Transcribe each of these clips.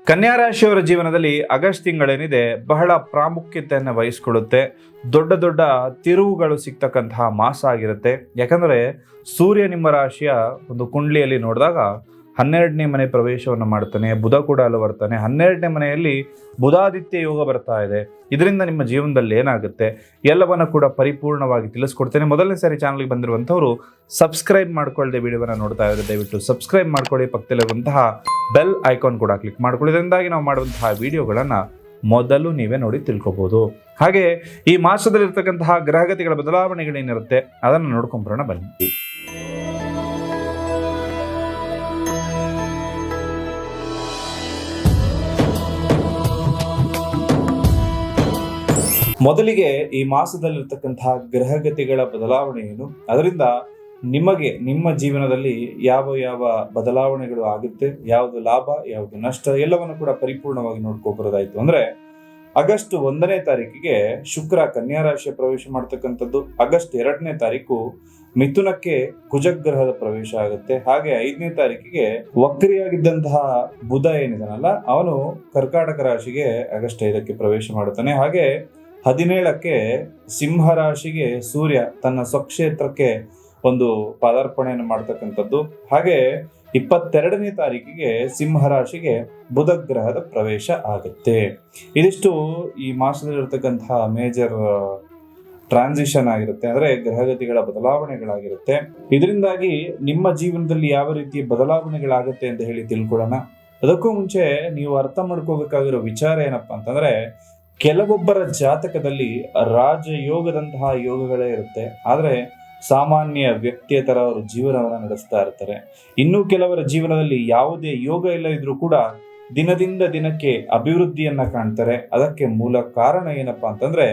ಕನ್ಯಾ ರಾಶಿಯವರ ಜೀವನದಲ್ಲಿ ಆಗಸ್ಟ್ ತಿಂಗಳೇನಿದೆ ಬಹಳ ಪ್ರಾಮುಖ್ಯತೆಯನ್ನು ವಹಿಸ್ಕೊಳ್ಳುತ್ತೆ. ದೊಡ್ಡ ದೊಡ್ಡ ತಿರುವುಗಳು ಸಿಗ್ತಕ್ಕಂತಹ ಮಾಸ ಆಗಿರುತ್ತೆ. ಯಾಕಂದರೆ ಸೂರ್ಯ ನಿಮ್ಮ ರಾಶಿಯ ಒಂದು ಕುಂಡ್ಲಿಯಲ್ಲಿ ನೋಡಿದಾಗ 12ನೇ ಮನೆ ಪ್ರವೇಶವನ್ನು ಮಾಡ್ತಾನೆ. ಬುಧ ಕೂಡ ಅಲ್ಲಿ ಬರ್ತಾನೆ. 12ನೇ ಮನೆಯಲ್ಲಿ ಬುಧಾದಿತ್ಯ ಯೋಗ ಬರ್ತಾ ಇದೆ. ಇದರಿಂದ ನಿಮ್ಮ ಜೀವನದಲ್ಲಿ ಏನಾಗುತ್ತೆ ಎಲ್ಲವನ್ನು ಕೂಡ ಪರಿಪೂರ್ಣವಾಗಿ ತಿಳಿಸ್ಕೊಡ್ತೇನೆ. ಮೊದಲನೇ ಸಾರಿ ಚಾನಲ್ಗೆ ಬಂದಿರುವಂಥವ್ರು ಸಬ್ಸ್ಕ್ರೈಬ್ ಮಾಡ್ಕೊಳ್ಳದೆ ವಿಡಿಯೋವನ್ನು ನೋಡ್ತಾ ಇದ್ದಾರೆ, ದಯವಿಟ್ಟು ಸಬ್ಸ್ಕ್ರೈಬ್ ಮಾಡ್ಕೊಳ್ಳಿ. ಪಕ್ಕದಲ್ಲಿರುವಂತಹ ಬೆಲ್ ಐಕಾನ್ ಕೂಡ ಕ್ಲಿಕ್ ಮಾಡ್ಕೊಳ್ಳಿ. ಇದರಿಂದಾಗಿ ನಾವು ಮಾಡುವಂತಹ ವಿಡಿಯೋಗಳನ್ನು ಮೊದಲು ನೀವೇ ನೋಡಿ ತಿಳ್ಕೊಬಹುದು. ಹಾಗೆ ಈ ಮಾಸದಲ್ಲಿರ್ತಕ್ಕಂತಹ ಗ್ರಹಗತಿಗಳ ಬದಲಾವಣೆಗಳೇನಿರುತ್ತೆ ಅದನ್ನು ನೋಡ್ಕೊಂಬರೋಣ ಬನ್ನಿ. ಮೊದಲಿಗೆ ಈ ಮಾಸದಲ್ಲಿರ್ತಕ್ಕಂತಹ ಗ್ರಹಗತಿಗಳ ಬದಲಾವಣೆ ಏನು, ಅದರಿಂದ ನಿಮಗೆ ನಿಮ್ಮ ಜೀವನದಲ್ಲಿ ಯಾವ ಯಾವ ಬದಲಾವಣೆಗಳು ಆಗುತ್ತೆ, ಯಾವುದು ಲಾಭ ಯಾವುದು ನಷ್ಟ ಎಲ್ಲವನ್ನು ಕೂಡ ಪರಿಪೂರ್ಣವಾಗಿ ನೋಡ್ಕೊಬರೋದಾಯ್ತು ಅಂದ್ರೆ ಆಗಸ್ಟ್ 1ನೇ ತಾರೀಕಿಗೆ ಶುಕ್ರ ಕನ್ಯಾ ರಾಶಿಯ ಪ್ರವೇಶ ಮಾಡ್ತಕ್ಕಂಥದ್ದು. ಆಗಸ್ಟ್ 2ನೇ ತಾರೀಕು ಮಿಥುನಕ್ಕೆ ಕುಜಗ್ರಹದ ಪ್ರವೇಶ ಆಗುತ್ತೆ. ಹಾಗೆ 5ನೇ ತಾರೀಕಿಗೆ ವಕ್ರಿಯಾಗಿದ್ದಂತಹ ಬುಧ ಏನಿದಾನಲ್ಲ ಅವನು ಕರ್ಕಾಟಕ ರಾಶಿಗೆ ಆಗಸ್ಟ್ 5ಕ್ಕೆ ಪ್ರವೇಶ ಮಾಡುತ್ತಾನೆ. ಹಾಗೆ 17ಕ್ಕೆ ಸಿಂಹ ರಾಶಿಗೆ ಸೂರ್ಯ ತನ್ನ ಸ್ವಕ್ಷೇತ್ರಕ್ಕೆ ಒಂದು ಪಾದಾರ್ಪಣೆಯನ್ನು ಮಾಡ್ತಕ್ಕಂಥದ್ದು. ಹಾಗೆ 22ನೇ ತಾರೀಕಿಗೆ ಸಿಂಹ ರಾಶಿಗೆ ಬುಧ ಗ್ರಹದ ಪ್ರವೇಶ ಆಗುತ್ತೆ. ಇದಿಷ್ಟು ಈ ಮಾಸದಲ್ಲಿರ್ತಕ್ಕಂತಹ ಮೇಜರ್ ಟ್ರಾನ್ಸಿಷನ್ ಆಗಿರುತ್ತೆ, ಅಂದ್ರೆ ಗ್ರಹಗತಿಗಳ ಬದಲಾವಣೆಗಳಾಗಿರುತ್ತೆ. ಇದರಿಂದಾಗಿ ನಿಮ್ಮ ಜೀವನದಲ್ಲಿ ಯಾವ ರೀತಿಯ ಬದಲಾವಣೆಗಳಾಗುತ್ತೆ ಅಂತ ಹೇಳಿ ತಿಳ್ಕೊಳ್ಳೋಣ. ಅದಕ್ಕೂ ಮುಂಚೆ ನೀವು ಅರ್ಥ ಮಾಡ್ಕೋಬೇಕಾಗಿರೋ ವಿಚಾರ ಏನಪ್ಪಾ ಅಂತಂದ್ರೆ, ಕೆಲವೊಬ್ಬರ ಜಾತಕದಲ್ಲಿ ರಾಜಯೋಗದಂತಹ ಯೋಗಗಳೇ ಇರುತ್ತೆ, ಆದ್ರೆ ಸಾಮಾನ್ಯ ವ್ಯಕ್ತಿಯ ತರ ಅವರು ಜೀವನವನ್ನು ನಡೆಸ್ತಾ ಇರ್ತಾರೆ. ಇನ್ನು ಕೆಲವರ ಜೀವನದಲ್ಲಿ ಯಾವುದೇ ಯೋಗ ಇಲ್ಲ ಇದ್ರೂ ಕೂಡ ದಿನದಿಂದ ದಿನಕ್ಕೆ ಅಭಿವೃದ್ಧಿಯನ್ನ ಕಾಣ್ತಾರೆ. ಅದಕ್ಕೆ ಮೂಲ ಕಾರಣ ಏನಪ್ಪಾ ಅಂತಂದ್ರೆ,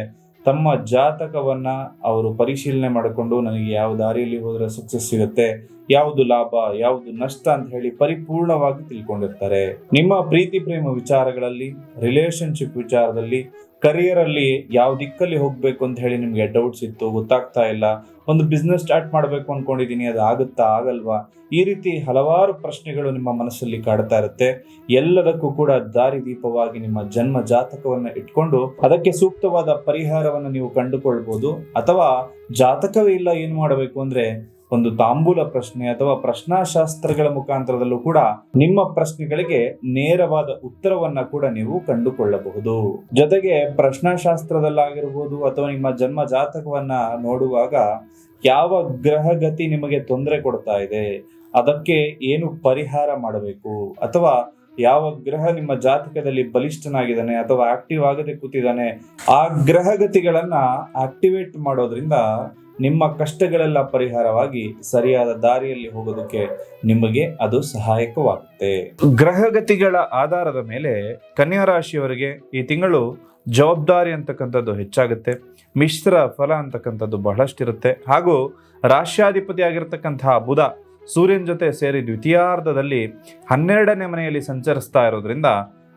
ತಮ್ಮ ಜಾತಕವನ್ನ ಅವರು ಪರಿಶೀಲನೆ ಮಾಡಿಕೊಂಡು ನನಗೆ ಯಾವ ದಾರಿಯಲ್ಲಿ ಹೋದ್ರೆ ಸಕ್ಸಸ್ ಸಿಗುತ್ತೆ, ಯಾವುದು ಲಾಭ ಯಾವುದು ನಷ್ಟ ಅಂತ ಹೇಳಿ ಪರಿಪೂರ್ಣವಾಗಿ ತಿಳ್ಕೊಂಡಿರ್ತಾರೆ. ನಿಮ್ಮ ಪ್ರೀತಿ ಪ್ರೇಮ ವಿಚಾರಗಳಲ್ಲಿ, ರಿಲೇಶನ್ಶಿಪ್ ವಿಚಾರದಲ್ಲಿ, ಕರಿಯರ್ ಅಲ್ಲಿ ಯಾವ ದಿಕ್ಕಲ್ಲಿ ಹೋಗ್ಬೇಕು ಅಂತ ಹೇಳಿ ನಿಮ್ಗೆ ಡೌಟ್ಸ್ ಇತ್ತು, ಗೊತ್ತಾಗ್ತಾ ಇಲ್ಲ, ಒಂದು ಬಿಸ್ನೆಸ್ ಸ್ಟಾರ್ಟ್ ಮಾಡ್ಬೇಕು ಅನ್ಕೊಂಡಿದೀನಿ, ಅದು ಆಗುತ್ತಾ ಆಗಲ್ವಾ, ಈ ರೀತಿ ಹಲವಾರು ಪ್ರಶ್ನೆಗಳು ನಿಮ್ಮ ಮನಸ್ಸಲ್ಲಿ ಕಾಡ್ತಾ ಇರುತ್ತೆ. ಎಲ್ಲದಕ್ಕೂ ಕೂಡ ದಾರಿದೀಪವಾಗಿ ನಿಮ್ಮ ಜನ್ಮ ಜಾತಕವನ್ನ ಇಟ್ಕೊಂಡು ಅದಕ್ಕೆ ಸೂಕ್ತವಾದ ಪರಿಹಾರವನ್ನು ನೀವು ಕಂಡುಕೊಳ್ಬಹುದು. ಅಥವಾ ಜಾತಕವೇ ಇಲ್ಲ ಏನು ಮಾಡಬೇಕು ಅಂದ್ರೆ ಒಂದು ತಾಂಬೂಲ ಪ್ರಶ್ನೆ ಅಥವಾ ಪ್ರಶ್ನಾಶಾಸ್ತ್ರಗಳ ಮುಖಾಂತರದಲ್ಲೂ ಕೂಡ ನಿಮ್ಮ ಪ್ರಶ್ನೆಗಳಿಗೆ ನೇರವಾದ ಉತ್ತರವನ್ನ ಕೂಡ ನೀವು ಕಂಡುಕೊಳ್ಳಬಹುದು. ಜೊತೆಗೆ ಪ್ರಶ್ನಾಶಾಸ್ತ್ರದಲ್ಲಾಗಿರ್ಬೋದು ಅಥವಾ ನಿಮ್ಮ ಜನ್ಮ ಜಾತಕವನ್ನ ನೋಡುವಾಗ ಯಾವ ಗ್ರಹಗತಿ ನಿಮಗೆ ತೊಂದರೆ ಕೊಡ್ತಾ ಇದೆ, ಅದಕ್ಕೆ ಏನು ಪರಿಹಾರ ಮಾಡಬೇಕು, ಅಥವಾ ಯಾವ ಗ್ರಹ ನಿಮ್ಮ ಜಾತಕದಲ್ಲಿ ಬಲಿಷ್ಠನಾಗಿದ್ದಾನೆ ಅಥವಾ ಆಕ್ಟಿವ್ ಆಗದೆ ಕೂತಿದ್ದಾನೆ, ಆ ಗ್ರಹಗತಿಗಳನ್ನ ಆಕ್ಟಿವೇಟ್ ಮಾಡೋದ್ರಿಂದ ನಿಮ್ಮ ಕಷ್ಟಗಳೆಲ್ಲ ಪರಿಹಾರವಾಗಿ ಸರಿಯಾದ ದಾರಿಯಲ್ಲಿ ಹೋಗೋದಕ್ಕೆ ನಿಮಗೆ ಅದು ಸಹಾಯಕವಾಗುತ್ತೆ. ಗ್ರಹಗತಿಗಳ ಆಧಾರದ ಮೇಲೆ ಕನ್ಯಾ ರಾಶಿಯವರಿಗೆ ಈ ತಿಂಗಳು ಜವಾಬ್ದಾರಿ ಅಂತಕ್ಕಂಥದ್ದು ಹೆಚ್ಚಾಗುತ್ತೆ. ಮಿಶ್ರ ಫಲ ಅಂತಕ್ಕಂಥದ್ದು ಬಹಳಷ್ಟಿರುತ್ತೆ. ಹಾಗೂ ರಾಶ್ಯಾಧಿಪತಿ ಆಗಿರ್ತಕ್ಕಂತಹ ಬುಧ ಸೂರ್ಯನ ಜೊತೆ ಸೇರಿ ದ್ವಿತೀಯಾರ್ಧದಲ್ಲಿ 12ನೇ ಮನೆಯಲ್ಲಿ ಸಂಚರಿಸ್ತಾ ಇರೋದ್ರಿಂದ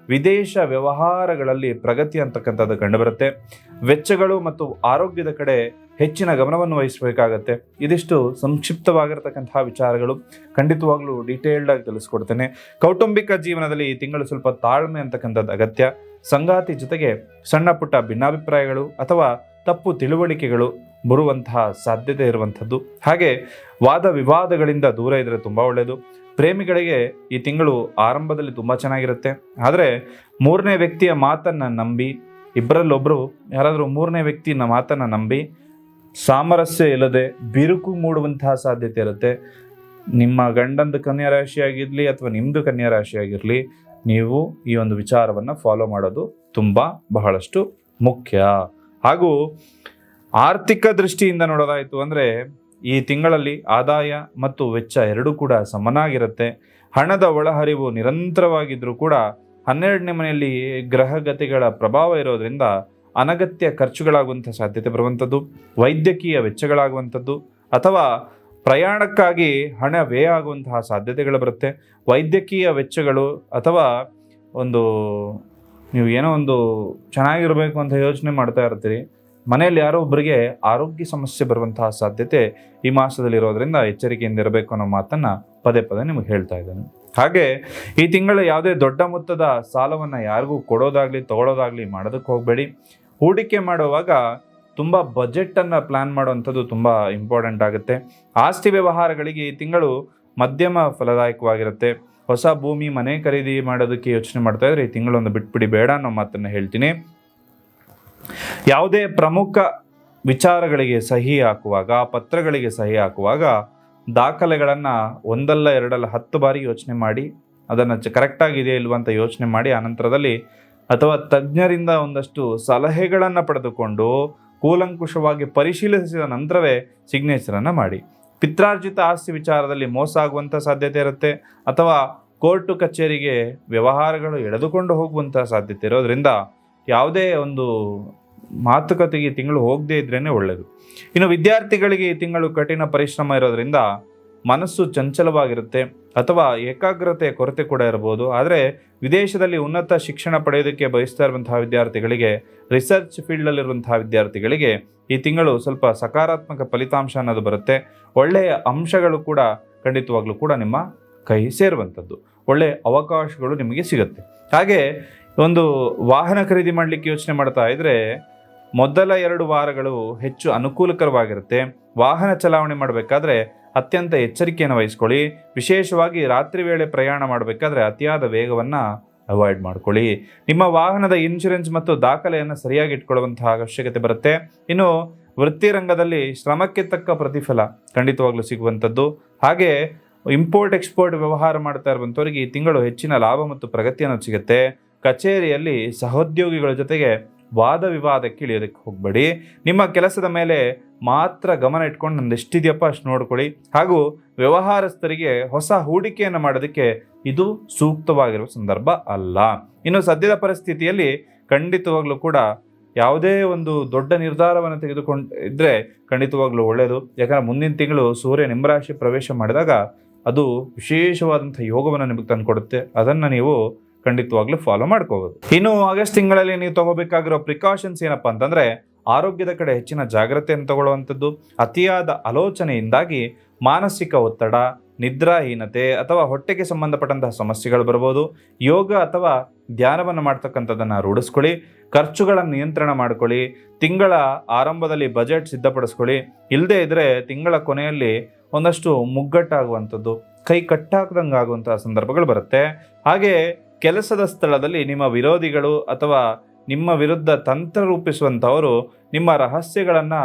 ವಿದೇಶ ವ್ಯವಹಾರಗಳಲ್ಲಿ ಪ್ರಗತಿ ಅಂತಕ್ಕಂಥದ್ದು ಕಂಡುಬರುತ್ತೆ. ವೆಚ್ಚಗಳು ಮತ್ತು ಆರೋಗ್ಯದ ಕಡೆ ಹೆಚ್ಚಿನ ಗಮನವನ್ನು ವಹಿಸಬೇಕಾಗತ್ತೆ. ಇದಿಷ್ಟು ಸಂಕ್ಷಿಪ್ತವಾಗಿರ್ತಕ್ಕಂತಹ ವಿಚಾರಗಳು. ಖಂಡಿತವಾಗ್ಲೂ ಡೀಟೇಲ್ಡ್ ಆಗಿ ತಿಳಿಸ್ಕೊಡ್ತೇನೆ. ಕೌಟುಂಬಿಕ ಜೀವನದಲ್ಲಿ ಈ ತಿಂಗಳು ಸ್ವಲ್ಪ ತಾಳ್ಮೆ ಅಂತಕ್ಕಂಥದ್ದು ಅಗತ್ಯ. ಸಂಗಾತಿ ಜೊತೆಗೆ ಸಣ್ಣ ಪುಟ್ಟ ಭಿನ್ನಾಭಿಪ್ರಾಯಗಳು ಅಥವಾ ತಪ್ಪು ತಿಳುವಳಿಕೆಗಳು ಬರುವಂತಹ ಸಾಧ್ಯತೆ ಇರುವಂಥದ್ದು. ಹಾಗೆ ವಾದ ವಿವಾದಗಳಿಂದ ದೂರ ಇದ್ರೆ ತುಂಬ ಒಳ್ಳೆಯದು. ಪ್ರೇಮಿಗಳಿಗೆ ಈ ತಿಂಗಳು ಆರಂಭದಲ್ಲಿ ತುಂಬ ಚೆನ್ನಾಗಿರುತ್ತೆ, ಆದರೆ 3ನೇ ವ್ಯಕ್ತಿಯ ಮಾತನ್ನು ನಂಬಿ, ಇಬ್ಬರಲ್ಲೊಬ್ಬರು ಯಾರಾದರೂ 3ನೇ ವ್ಯಕ್ತಿಯ ಮಾತನ್ನು ನಂಬಿ ಸಾಮರಸ್ಯ ಇಲ್ಲದೆ ಬಿರುಕು ಮೂಡುವಂತಹ ಸಾಧ್ಯತೆ ಇರುತ್ತೆ. ನಿಮ್ಮ ಗಂಡಂದು ಕನ್ಯಾ ರಾಶಿ ಆಗಿರಲಿ ಅಥವಾ ನಿಮ್ಮದು ಕನ್ಯಾ ರಾಶಿ ಆಗಿರಲಿ, ನೀವು ಈ ಒಂದು ವಿಚಾರವನ್ನು ಫಾಲೋ ಮಾಡೋದು ತುಂಬ ಬಹಳಷ್ಟು ಮುಖ್ಯ. ಹಾಗೂ ಆರ್ಥಿಕ ದೃಷ್ಟಿಯಿಂದ ನೋಡೋದಾಯಿತು ಅಂದರೆ ಈ ತಿಂಗಳಲ್ಲಿ ಆದಾಯ ಮತ್ತು ವೆಚ್ಚ ಎರಡೂ ಕೂಡ ಸಮನಾಗಿರುತ್ತೆ. ಹಣದ ಒಳಹರಿವು ನಿರಂತರವಾಗಿದ್ದರೂ ಕೂಡ 12ನೇ ಮನೆಯಲ್ಲಿ ಗ್ರಹಗತಿಗಳ ಪ್ರಭಾವ ಇರೋದ್ರಿಂದ ಅನಗತ್ಯ ಖರ್ಚುಗಳಾಗುವಂಥ ಸಾಧ್ಯತೆ ಬರುವಂಥದ್ದು, ವೈದ್ಯಕೀಯ ವೆಚ್ಚಗಳಾಗುವಂಥದ್ದು ಅಥವಾ ಪ್ರಯಾಣಕ್ಕಾಗಿ ಹಣ ವ್ಯಯ ಆಗುವಂತಹ ಸಾಧ್ಯತೆಗಳು ಬರುತ್ತೆ. ವೈದ್ಯಕೀಯ ವೆಚ್ಚಗಳು ಅಥವಾ ಒಂದು ನೀವು ಏನೋ ಒಂದು ಚೆನ್ನಾಗಿರಬೇಕು ಅಂತ ಯೋಚನೆ ಮಾಡ್ತಾ ಇರ್ತೀರಿ, ಮನೆಯಲ್ಲಿ ಯಾರೋ ಒಬ್ಬರಿಗೆ ಆರೋಗ್ಯ ಸಮಸ್ಯೆ ಬರುವಂತಹ ಸಾಧ್ಯತೆ ಈ ಮಾಸದಲ್ಲಿರೋದ್ರಿಂದ ಎಚ್ಚರಿಕೆಯಿಂದ ಇರಬೇಕು ಅನ್ನೋ ಮಾತನ್ನು ಪದೇ ಪದೇ ನಿಮಗೆ ಹೇಳ್ತಾ ಇದ್ದೇನೆ. ಹಾಗೆ ಈ ತಿಂಗಳು ಯಾವುದೇ ದೊಡ್ಡ ಮೊತ್ತದ ಸಾಲವನ್ನು ಯಾರಿಗೂ ಕೊಡೋದಾಗ್ಲಿ ತಗೊಳ್ಳೋದಾಗ್ಲಿ ಮಾಡೋದಕ್ಕೆ ಹೋಗಬೇಡಿ. ಹೂಡಿಕೆ ಮಾಡುವಾಗ ತುಂಬ ಬಜೆಟನ್ನು ಪ್ಲ್ಯಾನ್ ಮಾಡುವಂಥದ್ದು ತುಂಬ ಇಂಪಾರ್ಟೆಂಟ್ ಆಗುತ್ತೆ. ಆಸ್ತಿ ವ್ಯವಹಾರಗಳಿಗೆ ಈ ತಿಂಗಳು ಮಧ್ಯಮ ಫಲದಾಯಕವಾಗಿರುತ್ತೆ. ಹೊಸ ಭೂಮಿ ಮನೆ ಖರೀದಿ ಮಾಡೋದಕ್ಕೆ ಯೋಚನೆ ಮಾಡ್ತಾ ಇದ್ರೆ ಈ ತಿಂಗಳೊಂದು ಬಿಟ್ಬಿಡಿ, ಬೇಡ ಅನ್ನೋ ಮಾತನ್ನು ಹೇಳ್ತೀನಿ. ಯಾವುದೇ ಪ್ರಮುಖ ವಿಚಾರಗಳಿಗೆ ಸಹಿ ಹಾಕುವಾಗ, ಪತ್ರಗಳಿಗೆ ಸಹಿ ಹಾಕುವಾಗ ದಾಖಲೆಗಳನ್ನು ಒಂದಲ್ಲ ಎರಡಲ್ಲ 10 ಬಾರಿ ಯೋಚನೆ ಮಾಡಿ ಅದನ್ನು ಕರೆಕ್ಟಾಗಿದೆ ಇಲ್ವ ಅಂತ ಯೋಚನೆ ಮಾಡಿ ಆನಂತರದಲ್ಲಿ ಅಥವಾ ತಜ್ಞರಿಂದ ಒಂದಷ್ಟು ಸಲಹೆಗಳನ್ನು ಪಡೆದುಕೊಂಡು ಕೂಲಂಕುಷವಾಗಿ ಪರಿಶೀಲಿಸಿದ ನಂತರವೇ ಸಿಗ್ನೇಚರನ್ನು ಮಾಡಿ. ಪಿತ್ರಾರ್ಜಿತ ಆಸ್ತಿ ವಿಚಾರದಲ್ಲಿ ಮೋಸ ಆಗುವಂಥ ಸಾಧ್ಯತೆ ಇರುತ್ತೆ ಅಥವಾ ಕೋರ್ಟು ಕಚೇರಿಗೆ ವ್ಯವಹಾರಗಳು ಎಳೆದುಕೊಂಡು ಹೋಗುವಂಥ ಸಾಧ್ಯತೆ ಇರೋದ್ರಿಂದ ಯಾವುದೇ ಒಂದು ಮಾತುಕತೆಗೆ ಈ ತಿಂಗಳು ಹೋಗದೇ ಇದ್ರೇ ಒಳ್ಳೆಯದು. ಇನ್ನು ವಿದ್ಯಾರ್ಥಿಗಳಿಗೆ ಈ ತಿಂಗಳು ಕಠಿಣ ಪರಿಶ್ರಮ ಇರೋದ್ರಿಂದ ಮನಸ್ಸು ಚಂಚಲವಾಗಿರುತ್ತೆ ಅಥವಾ ಏಕಾಗ್ರತೆಯ ಕೊರತೆ ಕೂಡ ಇರಬಹುದು. ಆದರೆ ವಿದೇಶದಲ್ಲಿ ಉನ್ನತ ಶಿಕ್ಷಣ ಪಡೆಯೋದಕ್ಕೆ ಬಯಸ್ತಾ ಇರುವಂತಹ ವಿದ್ಯಾರ್ಥಿಗಳಿಗೆ, ರಿಸರ್ಚ್ ಫೀಲ್ಡಲ್ಲಿರುವಂತಹ ವಿದ್ಯಾರ್ಥಿಗಳಿಗೆ ಈ ತಿಂಗಳು ಸ್ವಲ್ಪ ಸಕಾರಾತ್ಮಕ ಫಲಿತಾಂಶ ಅನ್ನೋದು ಬರುತ್ತೆ. ಒಳ್ಳೆಯ ಅಂಶಗಳು ಕೂಡ ಖಂಡಿತವಾಗ್ಲೂ ಕೂಡ ನಿಮ್ಮ ಕೈ ಸೇರುವಂಥದ್ದು, ಒಳ್ಳೆಯ ಅವಕಾಶಗಳು ನಿಮಗೆ ಸಿಗುತ್ತೆ. ಹಾಗೆ ಒಂದು ವಾಹನ ಖರೀದಿ ಮಾಡಲಿಕ್ಕೆ ಯೋಚನೆ ಮಾಡ್ತಾ ಇದ್ದರೆ ಮೊದಲ 2 ವಾರಗಳು ಹೆಚ್ಚು ಅನುಕೂಲಕರವಾಗಿರುತ್ತೆ. ವಾಹನ ಚಲಾವಣೆ ಮಾಡಬೇಕಾದ್ರೆ ಅತ್ಯಂತ ಎಚ್ಚರಿಕೆಯನ್ನು ವಹಿಸ್ಕೊಳ್ಳಿ. ವಿಶೇಷವಾಗಿ ರಾತ್ರಿ ವೇಳೆ ಪ್ರಯಾಣ ಮಾಡಬೇಕಾದ್ರೆ ಅತಿಯಾದ ವೇಗವನ್ನು ಅವಾಯ್ಡ್ ಮಾಡ್ಕೊಳ್ಳಿ. ನಿಮ್ಮ ವಾಹನದ ಇನ್ಶೂರೆನ್ಸ್ ಮತ್ತು ದಾಖಲೆಯನ್ನು ಸರಿಯಾಗಿ ಇಟ್ಕೊಳ್ಳುವಂತಹ ಅವಶ್ಯಕತೆ ಬರುತ್ತೆ. ಇನ್ನು ವೃತ್ತಿ ರಂಗದಲ್ಲಿ ಶ್ರಮಕ್ಕೆ ತಕ್ಕ ಪ್ರತಿಫಲ ಖಂಡಿತವಾಗ್ಲೂ ಸಿಗುವಂಥದ್ದು. ಹಾಗೆ ಇಂಪೋರ್ಟ್ ಎಕ್ಸ್ಪೋರ್ಟ್ ವ್ಯವಹಾರ ಮಾಡ್ತಾ ಇರುವಂಥವ್ರಿಗೆ ಈ ತಿಂಗಳು ಹೆಚ್ಚಿನ ಲಾಭ ಮತ್ತು ಪ್ರಗತಿಯನ್ನು ಸಿಗುತ್ತೆ. ಕಚೇರಿಯಲ್ಲಿ ಸಹೋದ್ಯೋಗಿಗಳ ಜೊತೆಗೆ ವಾದ ವಿವಾದಕ್ಕೆ ಇಳಿಯೋದಕ್ಕೆ ಹೋಗಬೇಡಿ. ನಿಮ್ಮ ಕೆಲಸದ ಮೇಲೆ ಮಾತ್ರ ಗಮನ ಇಟ್ಕೊಂಡು ನಂದು ಎಷ್ಟಿದೆಯಪ್ಪ ಅಷ್ಟು ನೋಡ್ಕೊಳ್ಳಿ. ಹಾಗೂ ವ್ಯವಹಾರಸ್ಥರಿಗೆ ಹೊಸ ಹೂಡಿಕೆಯನ್ನು ಮಾಡೋದಕ್ಕೆ ಇದು ಸೂಕ್ತವಾಗಿರುವ ಸಂದರ್ಭ ಅಲ್ಲ. ಇನ್ನು ಸದ್ಯದ ಪರಿಸ್ಥಿತಿಯಲ್ಲಿ ಖಂಡಿತವಾಗ್ಲೂ ಕೂಡ ಯಾವುದೇ ಒಂದು ದೊಡ್ಡ ನಿರ್ಧಾರವನ್ನು ತೆಗೆದುಕೊಂಡಿದ್ರೆ ಖಂಡಿತವಾಗ್ಲೂ ಒಳ್ಳೆಯದು. ಯಾಕಂದರೆ ಮುಂದಿನ ತಿಂಗಳು ಸೂರ್ಯ ನಿಮ್ಮ ರಾಶಿ ಪ್ರವೇಶ ಮಾಡಿದಾಗ ಅದು ವಿಶೇಷವಾದಂಥ ಯೋಗವನ್ನು ನಿಮಗೆ ತಂದುಕೊಡುತ್ತೆ. ಅದನ್ನು ನೀವು ಖಂಡಿತವಾಗ್ಲೂ ಫಾಲೋ ಮಾಡ್ಕೋಬಹುದು. ಇನ್ನು ಆಗಸ್ಟ್ ತಿಂಗಳಲ್ಲಿ ನೀವು ತಗೋಬೇಕಾಗಿರೋ ಪ್ರಿಕಾಷನ್ಸ್ ಏನಪ್ಪಾ ಅಂತಂದ್ರೆ ಆರೋಗ್ಯದ ಕಡೆ ಹೆಚ್ಚಿನ ಜಾಗ್ರತೆಯನ್ನು ತಗೊಳ್ಳುವಂಥದ್ದು. ಅತಿಯಾದ ಆಲೋಚನೆಯಿಂದಾಗಿ ಮಾನಸಿಕ ಒತ್ತಡ, ನಿದ್ರಾಹೀನತೆ ಅಥವಾ ಹೊಟ್ಟೆಗೆ ಸಂಬಂಧಪಟ್ಟಂತಹ ಸಮಸ್ಯೆಗಳು ಬರ್ಬೋದು. ಯೋಗ ಅಥವಾ ಧ್ಯಾನವನ್ನು ಮಾಡ್ತಕ್ಕಂಥದ್ದನ್ನು ರೂಢಿಸ್ಕೊಳ್ಳಿ. ಖರ್ಚುಗಳನ್ನು ನಿಯಂತ್ರಣ ಮಾಡ್ಕೊಳ್ಳಿ. ತಿಂಗಳ ಆರಂಭದಲ್ಲಿ ಬಜೆಟ್ ಸಿದ್ಧಪಡಿಸ್ಕೊಳ್ಳಿ. ಇಲ್ಲದೇ ಇದ್ದರೆ ತಿಂಗಳ ಕೊನೆಯಲ್ಲಿ ಒಂದಷ್ಟು ಮುಗ್ಗಟ್ಟಾಗುವಂಥದ್ದು, ಕೈ ಕಟ್ಟಾಕ್ದಂಗೆ ಆಗುವಂತಹ ಸಂದರ್ಭಗಳು ಬರುತ್ತೆ. ಹಾಗೆ ಕೆಲಸದ ಸ್ಥಳದಲ್ಲಿ ನಿಮ್ಮ ವಿರೋಧಿಗಳು ಅಥವಾ ನಿಮ್ಮ ವಿರುದ್ಧ ತಂತ್ರ ರೂಪಿಸುವಂಥವರು ನಿಮ್ಮ ರಹಸ್ಯಗಳನ್ನು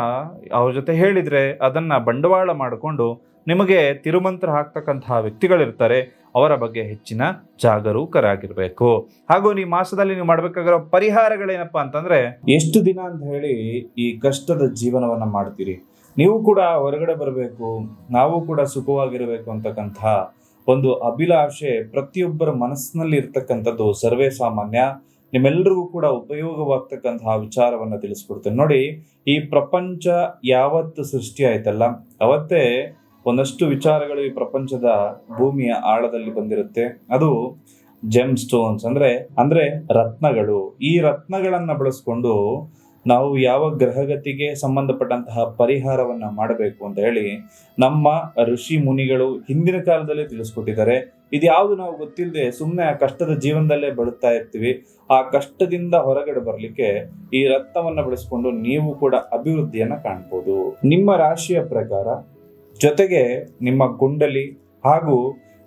ಅವ್ರ ಜೊತೆ ಹೇಳಿದರೆ ಅದನ್ನು ಬಂಡವಾಳ ಮಾಡಿಕೊಂಡು ನಿಮಗೆ ತಿರುಮಂತ್ರ ಹಾಕ್ತಕ್ಕಂತಹ ವ್ಯಕ್ತಿಗಳಿರ್ತಾರೆ. ಅವರ ಬಗ್ಗೆ ಹೆಚ್ಚಿನ ಜಾಗರೂಕರಾಗಿರಬೇಕು. ಹಾಗೂ ಈ ಮಾಸದಲ್ಲಿ ನೀವು ಮಾಡಬೇಕಾಗಿರೋ ಪರಿಹಾರಗಳೇನಪ್ಪ ಅಂತಂದರೆ, ಎಷ್ಟು ದಿನ ಅಂತ ಹೇಳಿ ಈ ಕಷ್ಟದ ಜೀವನವನ್ನು ಮಾಡ್ತೀರಿ, ನೀವು ಕೂಡ ಹೊರಗಡೆ ಬರಬೇಕು, ನಾವು ಕೂಡ ಸುಖವಾಗಿರಬೇಕು ಅಂತಕ್ಕಂಥ ಒಂದು ಅಭಿಲಾಷೆ ಪ್ರತಿಯೊಬ್ಬರ ಮನಸ್ಸಿನಲ್ಲಿ ಇರ್ತಕ್ಕಂಥದ್ದು ಸರ್ವೇ ಸಾಮಾನ್ಯ. ನಿಮ್ಮೆಲ್ಲರಿಗೂ ಕೂಡ ಉಪಯೋಗವಾಗ್ತಕ್ಕಂತಹ ವಿಚಾರವನ್ನು ತಿಳಿಸ್ಕೊಡ್ತೇನೆ. ನೋಡಿ, ಈ ಪ್ರಪಂಚ ಯಾವತ್ತು ಸೃಷ್ಟಿ ಆಯ್ತಲ್ಲ ಅವತ್ತೇ ಒಂದಷ್ಟು ವಿಚಾರಗಳು ಈ ಪ್ರಪಂಚದ ಭೂಮಿಯ ಆಳದಲ್ಲಿ ಬಂದಿರುತ್ತೆ. ಅದು ಜೆಮ್ ಸ್ಟೋನ್ಸ್ ಅಂದ್ರೆ ರತ್ನಗಳು. ಈ ರತ್ನಗಳನ್ನ ಬಳಸ್ಕೊಂಡು ನಾವು ಯಾವ ಗ್ರಹಗತಿಗೆ ಸಂಬಂಧಪಟ್ಟಂತಹ ಪರಿಹಾರವನ್ನ ಮಾಡಬೇಕು ಅಂತ ಹೇಳಿ ನಮ್ಮ ಋಷಿ ಮುನಿಗಳು ಹಿಂದಿನ ಕಾಲದಲ್ಲೇ ತಿಳಿಸ್ಕೊಟ್ಟಿದ್ದಾರೆ. ಇದ್ಯಾವುದು ನಾವು ಗೊತ್ತಿಲ್ಲದೆ ಸುಮ್ಮನೆ ಆ ಕಷ್ಟದ ಜೀವನದಲ್ಲೇ ಬದುಕ್ತಾ ಇರ್ತೀವಿ. ಆ ಕಷ್ಟದಿಂದ ಹೊರಗಡೆ ಬರ್ಲಿಕ್ಕೆ ಈ ರತ್ನವನ್ನ ಬಳಸ್ಕೊಂಡು ನೀವು ಕೂಡ ಅಭಿವೃದ್ಧಿಯನ್ನ ಕಾಣ್ಬೋದು. ನಿಮ್ಮ ರಾಶಿಯ ಪ್ರಕಾರ, ಜೊತೆಗೆ ನಿಮ್ಮ ಕುಂಡಲಿ ಹಾಗೂ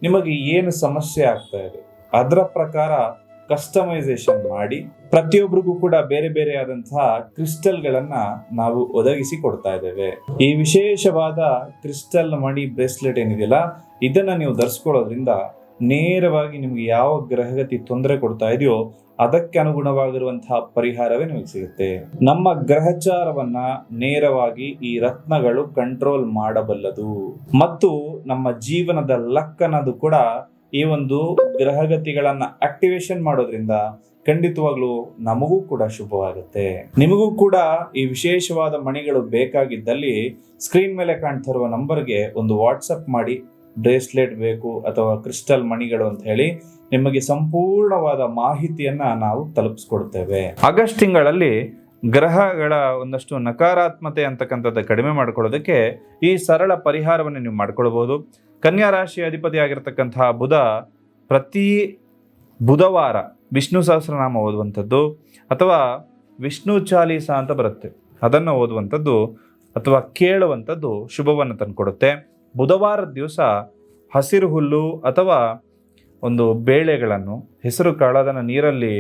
ನಿಮಗೆ ಏನು ಸಮಸ್ಯೆ ಆಗ್ತಾ ಇದೆ ಅದರ ಪ್ರಕಾರ ಕಸ್ಟಮೈಸೇಷನ್ ಮಾಡಿ ಪ್ರತಿಯೊಬ್ಬರಿಗೂ ಕೂಡ ಬೇರೆ ಬೇರೆ ಆದಂತಹ ಕ್ರಿಸ್ಟಲ್ಗಳನ್ನ ನಾವು ಒದಗಿಸಿ ಕೊಡ್ತಾ ಇದ್ದೇವೆ. ಈ ವಿಶೇಷವಾದ ಕ್ರಿಸ್ಟಲ್ ಮಣಿ ಬ್ರೇಸ್ಲೆಟ್ ಏನಿದೆಯಲ್ಲ, ಇದನ್ನ ನೀವು ಧರಿಸ್ಕೊಳ್ಳೋದ್ರಿಂದ ನೇರವಾಗಿ ನಿಮ್ಗೆ ಯಾವ ಗ್ರಹಗತಿ ತೊಂದರೆ ಕೊಡ್ತಾ ಇದೆಯೋ ಅದಕ್ಕೆ ಅನುಗುಣವಾಗಿರುವಂತಹ ಪರಿಹಾರವೇ ನಿಮಗೆ ಸಿಗುತ್ತೆ. ನಮ್ಮ ಗ್ರಹಚಾರವನ್ನ ನೇರವಾಗಿ ಈ ರತ್ನಗಳು ಕಂಟ್ರೋಲ್ ಮಾಡಬಲ್ಲದು ಮತ್ತು ನಮ್ಮ ಜೀವನದ ಲಕ್ ಅನ್ನೋದು ಕೂಡ ಈ ಒಂದು ಗ್ರಹಗತಿಗಳನ್ನ ಆಕ್ಟಿವೇಶನ್ ಮಾಡೋದ್ರಿಂದ ಖಂಡಿತವಾಗ್ಲೂ ನಮಗೂ ಕೂಡ ಶುಭವಾಗುತ್ತೆ. ನಿಮಗೂ ಕೂಡ ಈ ವಿಶೇಷವಾದ ಮಣಿಗಳು ಬೇಕಾಗಿದ್ದಲ್ಲಿ ಸ್ಕ್ರೀನ್ ಮೇಲೆ ಕಾಣ್ತಾ ಇರುವ ನಂಬರ್ಗೆ ಒಂದು ವಾಟ್ಸಪ್ ಮಾಡಿ, ಬ್ರೇಸ್ಲೆಟ್ ಬೇಕು ಅಥವಾ ಕ್ರಿಸ್ಟಲ್ ಮಣಿಗಳು ಅಂತ ಹೇಳಿ ನಿಮಗೆ ಸಂಪೂರ್ಣವಾದ ಮಾಹಿತಿಯನ್ನ ನಾವು ತಲುಪಿಸ್ಕೊಡ್ತೇವೆ. ಆಗಸ್ಟ್ ತಿಂಗಳಲ್ಲಿ ಗ್ರಹಗಳ ಒಂದಷ್ಟು ನಕಾರಾತ್ಮತೆ ಅಂತಕ್ಕಂಥದ್ದು ಕಡಿಮೆ ಮಾಡ್ಕೊಳ್ಳೋದಕ್ಕೆ ಈ ಸರಳ ಪರಿಹಾರವನ್ನು ನೀವು ಮಾಡ್ಕೊಳ್ಬಹುದು. ಕನ್ಯಾ ರಾಶಿಯ ಅಧಿಪತಿಯಾಗಿರ್ತಕ್ಕಂತಹ ಬುಧ ಪ್ರತಿ ಬುಧವಾರ ವಿಷ್ಣು ಸಹಸ್ರನಾಮ ಓದುವಂಥದ್ದು ಅಥವಾ ವಿಷ್ಣು ಚಾಲೀಸ ಅಂತ ಬರುತ್ತೆ, ಅದನ್ನು ಓದುವಂಥದ್ದು ಅಥವಾ ಕೇಳುವಂಥದ್ದು ಶುಭವನ್ನು ತಂದುಕೊಡುತ್ತೆ. ಬುಧವಾರದ ದಿವಸ ಹಸಿರು ಹುಲ್ಲು ಅಥವಾ ಒಂದು ಬೇಳೆಗಳನ್ನು, ಹೆಸರು ಕಾಳು, ಅದನ್ನು ನೀರಲ್ಲಿ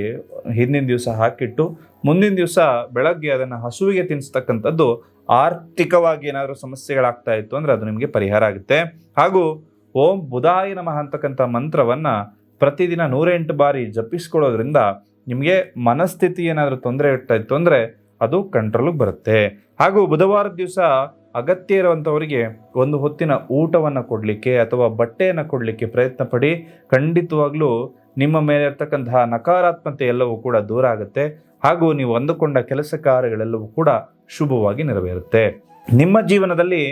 ಹಿಂದಿನ ದಿವಸ ಹಾಕಿಟ್ಟು ಮುಂದಿನ ದಿವಸ ಬೆಳಗ್ಗೆ ಅದನ್ನು ಹಸುವಿಗೆ ತಿನ್ನಿಸ್ತಕ್ಕಂಥದ್ದು ಆರ್ಥಿಕವಾಗಿ ಏನಾದರೂ ಸಮಸ್ಯೆಗಳಾಗ್ತಾ ಇತ್ತು ಅಂದರೆ ಅದು ನಿಮಗೆ ಪರಿಹಾರ ಆಗುತ್ತೆ. ಹಾಗೂ ಓಂ ಬುಧಾಯ ನಮಃ ಅಂತಕ್ಕಂಥ ಮಂತ್ರವನ್ನು ಪ್ರತಿದಿನ 108 ಬಾರಿ ಜಪಿಸ್ಕೊಳ್ಳೋದ್ರಿಂದ ನಿಮಗೆ ಮನಸ್ಥಿತಿ ಏನಾದರೂ ತೊಂದರೆ ಇರ್ತಾ ಇತ್ತು ಅಂದರೆ ಅದು ಕಂಟ್ರೋಲಿಗೆ ಬರುತ್ತೆ. ಹಾಗೂ ಬುಧವಾರದ ದಿವಸ ಅಗತ್ಯ ಇರುವಂಥವರಿಗೆ ಒಂದು ಹೊತ್ತಿನ ಊಟವನ್ನು ಕೊಡಲಿಕ್ಕೆ ಅಥವಾ ಬಟ್ಟೆಯನ್ನು ಕೊಡಲಿಕ್ಕೆ ಪ್ರಯತ್ನ ಪಡಿ. ಖಂಡಿತವಾಗ್ಲೂ ನಿಮ್ಮ ಮೇಲೆ ಇರ್ತಕ್ಕಂತಹ ನಕಾರಾತ್ಮಕತೆ ಎಲ್ಲವೂ ಕೂಡ ದೂರ ಆಗುತ್ತೆ. ಹಾಗೂ ನೀವು ಅಂದುಕೊಂಡ ಕೆಲಸ ಕಾರ್ಯಗಳೆಲ್ಲವೂ ಕೂಡ ಶುಭವಾಗಿ ನೆರವೇರುತ್ತೆ. ನಿಮ್ಮ ಜೀವನದಲ್ಲಿ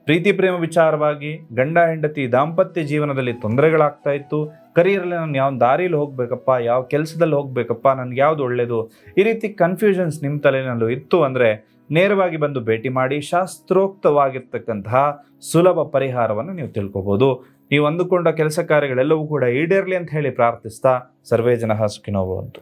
ಪ್ರೀತಿ ಪ್ರೇಮ ವಿಚಾರವಾಗಿ ಗಂಡ ಹೆಂಡತಿ ದಾಂಪತ್ಯ ಜೀವನದಲ್ಲಿ ತೊಂದರೆಗಳಾಗ್ತಾ ಇತ್ತು, ಕರಿಯರಲ್ಲಿ ನಾನು ಯಾವ ದಾರಿಯಲ್ಲಿ ಹೋಗ್ಬೇಕಪ್ಪ, ಯಾವ ಕೆಲಸದಲ್ಲಿ ಹೋಗ್ಬೇಕಪ್ಪ, ನನಗೆ ಯಾವುದು ಒಳ್ಳೆಯದು, ಈ ರೀತಿ ಕನ್ಫ್ಯೂಷನ್ಸ್ ನಿಮ್ಮ ತಲೆಯಲ್ಲೂ ಇತ್ತು ಅಂದರೆ ನೇರವಾಗಿ ಬಂದು ಭೇಟಿ ಮಾಡಿ. ಶಾಸ್ತ್ರೋಕ್ತವಾಗಿರ್ತಕ್ಕಂತಹ ಸುಲಭ ಪರಿಹಾರವನ್ನು ನೀವು ತಿಳ್ಕೊಬೋದು. ನೀವು ಅಂದುಕೊಂಡ ಕೆಲಸ ಕಾರ್ಯಗಳೆಲ್ಲವೂ ಕೂಡ ಈಡೇರಲಿ ಅಂತ ಹೇಳಿ ಪ್ರಾರ್ಥಿಸ್ತಾ ಸರ್ವೇ ಜನಃ ಸುಖಿನೋ ಭವಂತು.